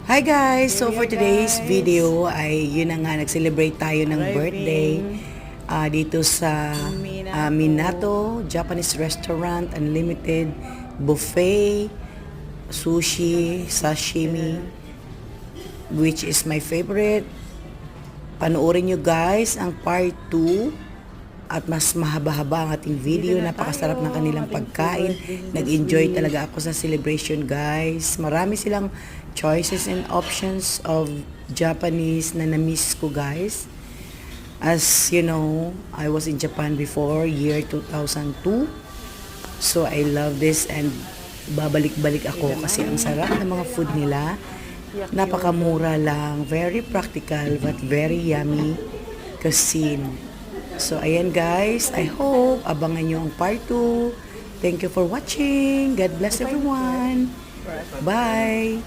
Hi guys! So for today's video ay yun na nga, nag-celebrate tayo ng birthday dito sa Minato Japanese Restaurant, Unlimited Buffet, Sushi, Sashimi, which is my favorite. Panoorin nyo guys ang part 2 at mas mahaba-haba ang ating video. Napakasarap ng kanilang pagkain. Nag-enjoy talaga ako sa celebration guys. Marami silang choices and options of Japanese na na-miss ko guys. As you know, I was in Japan before year 2002. So I love this and babalik-balik ako kasi ang sarap ng mga food nila. Napakamura lang, very practical but very yummy cuisine. So, ayan guys, I hope abangan nyo ang part 2. Thank you for watching. God bless everyone. Bye!